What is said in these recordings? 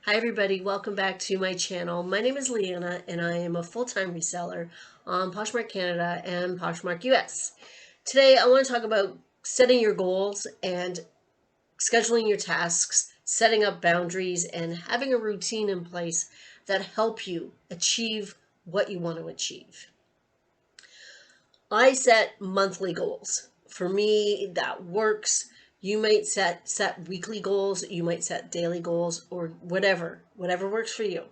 Hi everybody, welcome back to my channel. My name is Leanna and I am a full-time reseller on Poshmark Canada and Poshmark US. Today I want to talk about setting your goals and scheduling your tasks, setting up boundaries, and having a routine in place that help you achieve what you want to achieve. I set monthly goals. For me, that works. You might set weekly goals, you might set daily goals, or whatever works for you.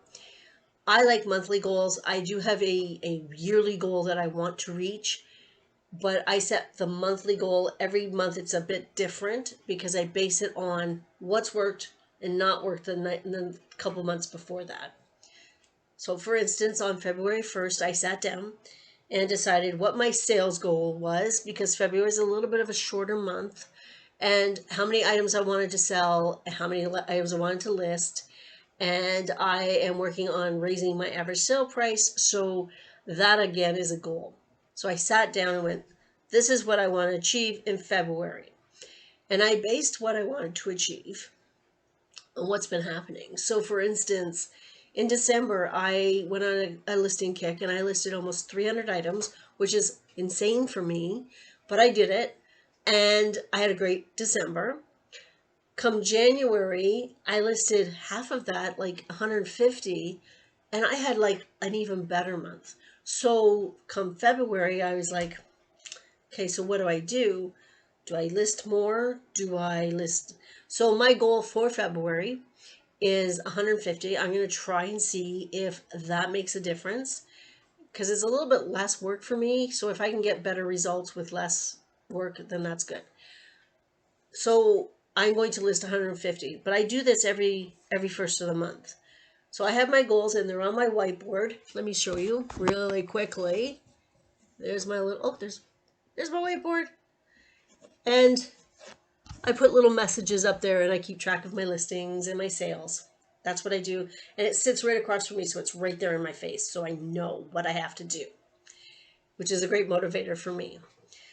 I like monthly goals. I do have a yearly goal that I want to reach, but I set the monthly goal. Every month it's a bit different because I base it on what's worked and not worked the couple months before that. So for instance, on February 1st, I sat down and decided what my sales goal was, because February is a little bit of a shorter month, and how many items I wanted to sell, how many items I wanted to list. And I am working on raising my average sale price. So that again is a goal. So I sat down and went, this is what I want to achieve in February. And I based what I wanted to achieve on what's been happening. So for instance, in December, I went on a listing kick and I listed almost 300 items, which is insane for me, but I did it and I had a great December. Come January, I listed half of that, like 150, and I had like an even better month. So come February, I was like, okay, so what do I do? Do I list more? Do I list? So my goal for February is 150. I'm going to try and see if that makes a difference, because it's a little bit less work for me. So if I can get better results with less work, then that's good. So I'm going to list 150, but I do this every first of the month. So I have my goals and they're on my whiteboard. Let me show you really quickly. There's my little, oh, there's my whiteboard. And I put little messages up there and I keep track of my listings and my sales. That's what I do. And it sits right across from me, so it's right there in my face. So I know what I have to do, which is a great motivator for me.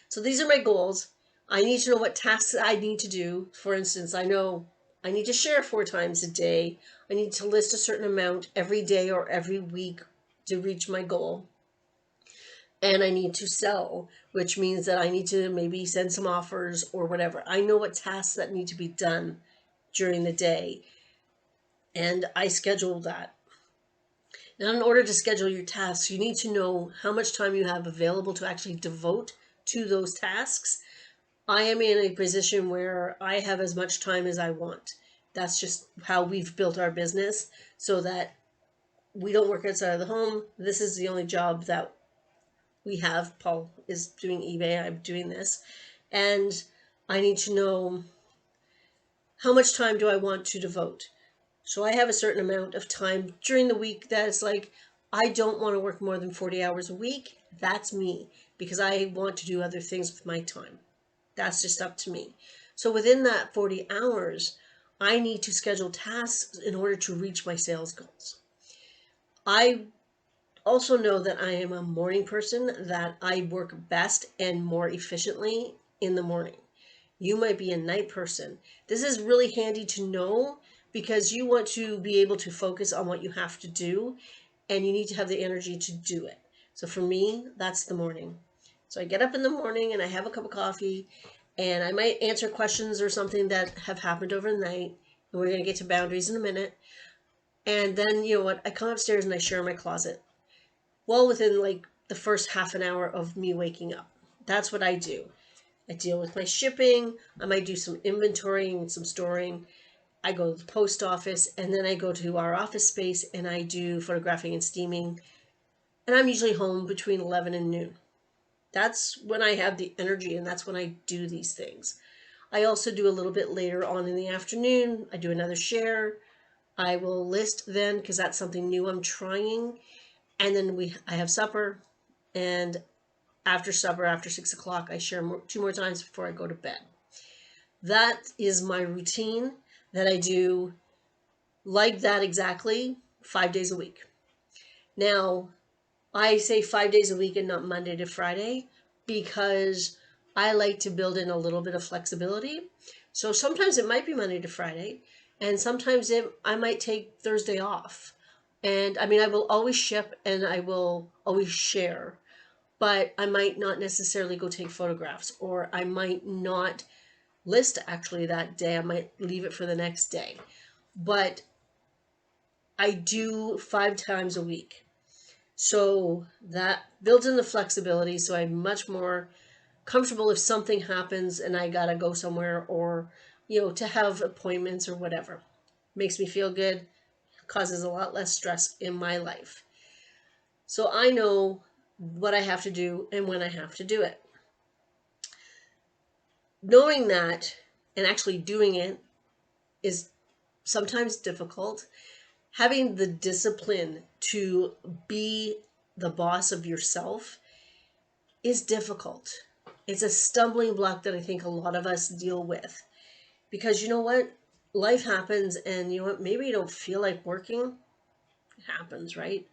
So these are my goals. I need to know what tasks I need to do. For instance, I know I need to share 4 times a day. I need to list a certain amount every day or every week to reach my goal. And I need to sell, which means that I need to maybe send some offers or whatever. I know what tasks that need to be done during the day, and I schedule that. Now, in order to schedule your tasks, you need to know how much time you have available to actually devote to those tasks. I am in a position where I have as much time as I want. That's just how we've built our business, so that we don't work outside of the home. This is the only job that we have. Paul is doing eBay, I'm doing this. And I need to know how much time do I want to devote. So I have a certain amount of time during the week that is like, I don't want to work more than 40 hours a week. That's me, because I want to do other things with my time. That's just up to me. So within that 40 hours, I need to schedule tasks in order to reach my sales goals. I also know that I am a morning person, that I work best and more efficiently in the morning. You might be a night person. This is really handy to know because you want to be able to focus on what you have to do, and you need to have the energy to do it. So for me, that's the morning. So I get up in the morning and I have a cup of coffee, and I might answer questions or something that have happened overnight. And we're going to get to boundaries in a minute. And then, you know what? I come upstairs and I share my closet. Well, within like the first half an hour of me waking up. That's what I do. I deal with my shipping. I might do some inventorying and some storing. I go to the post office, and then I go to our office space and I do photographing and steaming. And I'm usually home between 11 and noon. That's when I have the energy, and that's when I do these things. I also do a little bit later on in the afternoon. I do another share. I will list then, because that's something new I'm trying. And then I have supper, and after supper, after 6 o'clock, I share 2 more times before I go to bed. That is my routine that I do like that exactly 5 days a week. Now, I say 5 days a week and not Monday to Friday because I like to build in a little bit of flexibility. So sometimes it might be Monday to Friday, And sometimes I might take Thursday off. And I mean, I will always ship and I will always share, but I might not necessarily go take photographs, or I might not list actually that day. I might leave it for the next day. But I do 5 times a week. So that builds in the flexibility. So I'm much more comfortable if something happens and I gotta go somewhere, or, to have appointments or whatever. Makes me feel good, causes a lot less stress in my life. So I know what I have to do and when I have to do it. Knowing that and actually doing it is sometimes difficult. Having the discipline to be the boss of yourself is difficult. It's a stumbling block that I think a lot of us deal with. Because you know what? Life happens, and you know what? Maybe you don't feel like working. It happens, right?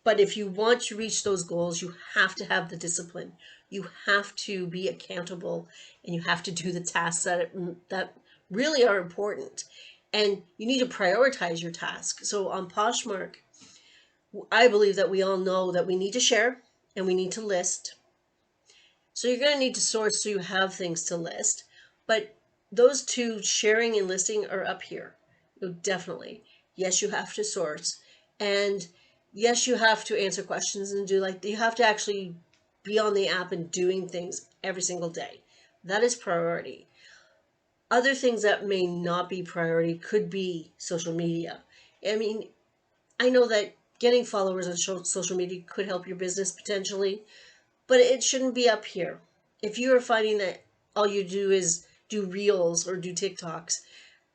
But if you want to reach those goals, you have to have the discipline. You have to be accountable, and you have to do the tasks that really are important. And you need to prioritize your task. So on Poshmark, I believe that we all know that we need to share and we need to list. So you're going to need to source so you have things to list. But those two, sharing and listing, are up here. Definitely. Yes, you have to source. And yes, you have to answer questions and you have to actually be on the app and doing things every single day. That is priority. Other things that may not be priority could be social media. I mean, I know that getting followers on social media could help your business potentially, but it shouldn't be up here. If you are finding that all you do is do reels or do TikToks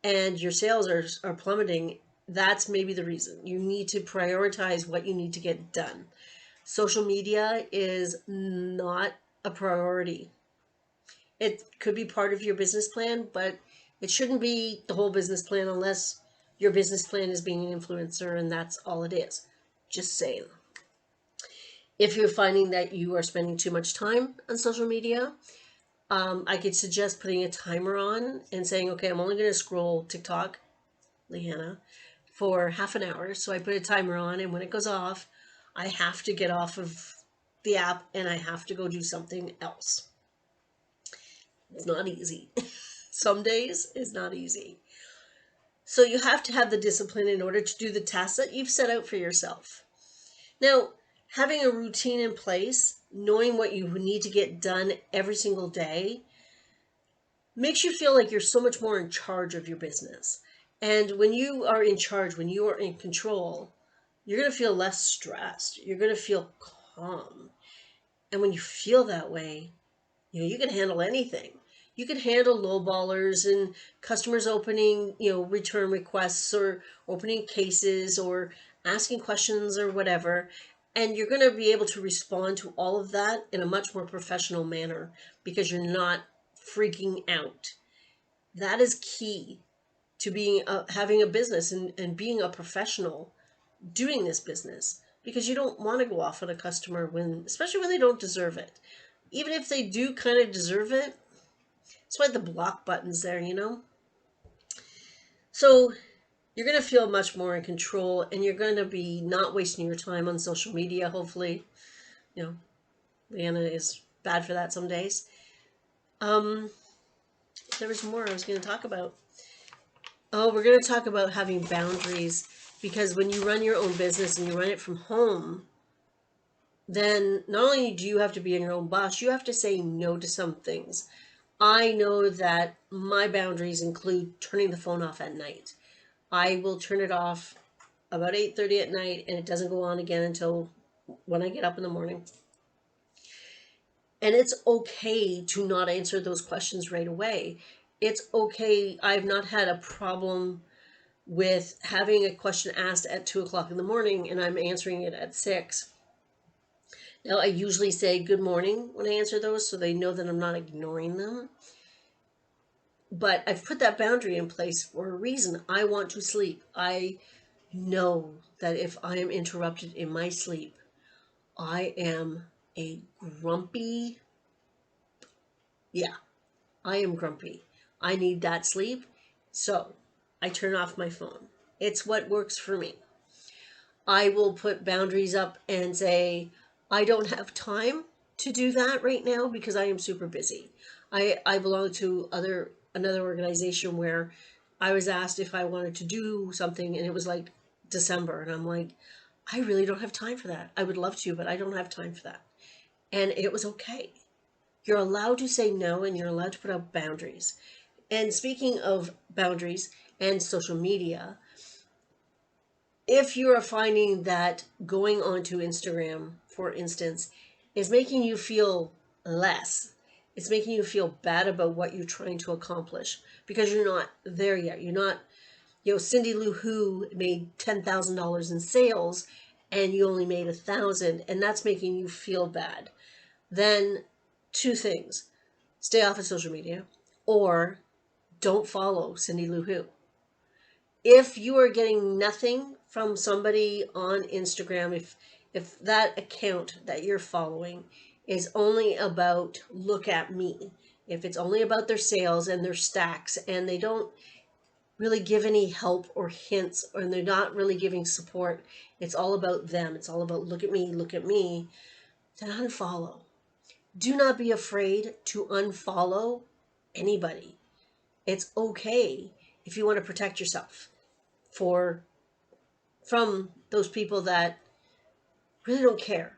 and your sales are plummeting, that's maybe the reason. You need to prioritize what you need to get done. Social media is not a priority. It could be part of your business plan, but it shouldn't be the whole business plan unless your business plan is being an influencer and that's all it is. Just saying. If you're finding that you are spending too much time on social media, I could suggest putting a timer on and saying, okay, I'm only going to scroll TikTok, Leanna, for half an hour. So I put a timer on, and when it goes off, I have to get off of the app and I have to go do something else. It's not easy. Some days it's not easy. So you have to have the discipline in order to do the tasks that you've set out for yourself. Now, having a routine in place, knowing what you need to get done every single day, makes you feel like you're so much more in charge of your business. And when you are in charge, when you are in control, you're going to feel less stressed. You're going to feel calm. And when you feel that way, you can handle anything. You can handle lowballers and customers opening, return requests or opening cases or asking questions or whatever. And you're going to be able to respond to all of that in a much more professional manner because you're not freaking out. That is key to being having a business and being a professional doing this business, because you don't want to go off on a customer especially when they don't deserve it. Even if they do kind of deserve it, that's why the block button's there, So you're going to feel much more in control, and you're going to be not wasting your time on social media, hopefully. Leanna is bad for that some days. There was more I was going to talk about. Oh, we're going to talk about having boundaries, because when you run your own business and you run it from home, then not only do you have to be your own boss, you have to say no to some things. I know that my boundaries include turning the phone off at night. I will turn it off about 8:30 at night, and it doesn't go on again until when I get up in the morning. And it's okay to not answer those questions right away. It's okay. I've not had a problem with having a question asked at 2 o'clock in the morning and I'm answering it at 6. Now, I usually say good morning when I answer those so they know that I'm not ignoring them. But I've put that boundary in place for a reason. I want to sleep. I know that if I am interrupted in my sleep, I am a grumpy, I am grumpy. I need that sleep. So I turn off my phone. It's what works for me. I will put boundaries up and say, I don't have time to do that right now because I am super busy. I belong to another organization where I was asked if I wanted to do something, and it was like December, and I'm like, I really don't have time for that. I would love to, but I don't have time for that. And it was okay. You're allowed to say no, and you're allowed to put up boundaries. And speaking of boundaries and social media, if you are finding that going onto Instagram, for instance, is making you feel less, it's making you feel bad about what you're trying to accomplish because you're not there yet. You're not, Cindy Lou Who made $10,000 in sales and you only made 1,000, and that's making you feel bad. Then two things: stay off of social media, or don't follow Cindy Lou Who. If you are getting nothing from somebody on Instagram, if that account that you're following is only about look at me, if it's only about their sales and their stacks, and they don't really give any help or hints, or they're not really giving support, it's all about them, it's all about look at me, then unfollow. Do not be afraid to unfollow anybody. It's okay if you want to protect yourself from those people that really don't care.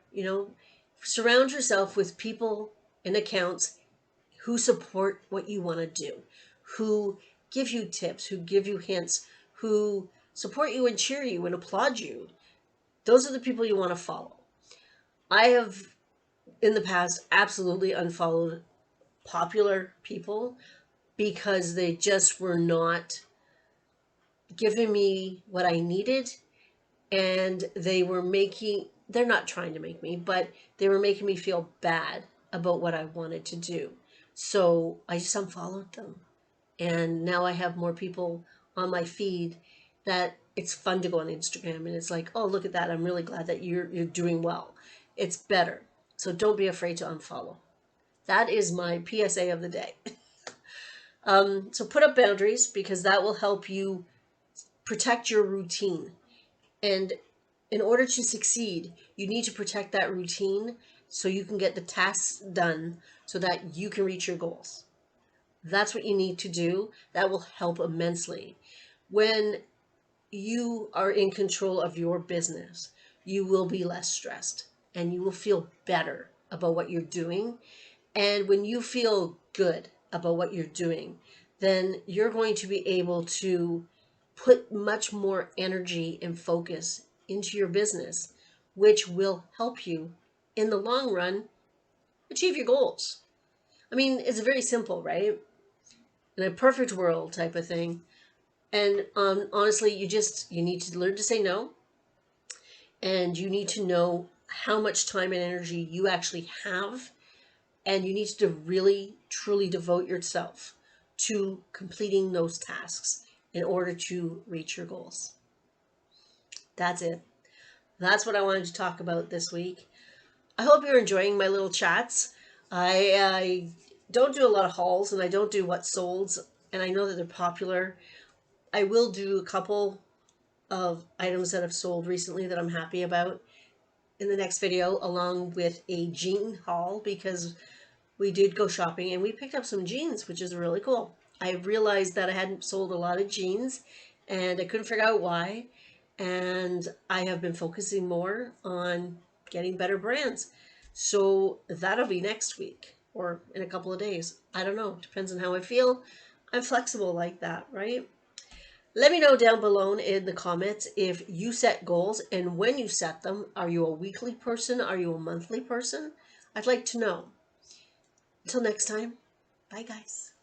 Surround yourself with people and accounts who support what you want to do, who give you tips, who give you hints, who support you and cheer you and applaud you. Those are the people you want to follow. I have in the past absolutely unfollowed popular people because they just were not giving me what I needed, and they're not trying to make me, but they were making me feel bad about what I wanted to do. So I just unfollowed them. And now I have more people on my feed that it's fun to go on Instagram, and it's like, oh, look at that. I'm really glad that you're doing well. It's better. So don't be afraid to unfollow. That is my PSA of the day. So put up boundaries, because that will help you protect your routine. And in order to succeed, you need to protect that routine so you can get the tasks done so that you can reach your goals. That's what you need to do. That will help immensely. When you are in control of your business, you will be less stressed and you will feel better about what you're doing. And when you feel good about what you're doing, then you're going to be able to put much more energy and focus into your business, which will help you in the long run achieve your goals. I mean, it's very simple, right? In a perfect world type of thing. And honestly, you need to learn to say no, and you need to know how much time and energy you actually have, and you need to really truly devote yourself to completing those tasks in order to reach your goals. That's it. That's what I wanted to talk about this week. I hope you're enjoying my little chats. I don't do a lot of hauls, and I don't do what solds, and I know that they're popular. I will do a couple of items that have sold recently that I'm happy about in the next video, along with a jean haul, because we did go shopping and we picked up some jeans, which is really cool. I realized that I hadn't sold a lot of jeans and I couldn't figure out why. And I have been focusing more on getting better brands. So that'll be next week or in a couple of days. I don't know. Depends on how I feel. I'm flexible like that, right? Let me know down below in the comments if you set goals, and when you set them. Are you a weekly person? Are you a monthly person? I'd like to know. Until next time, bye guys.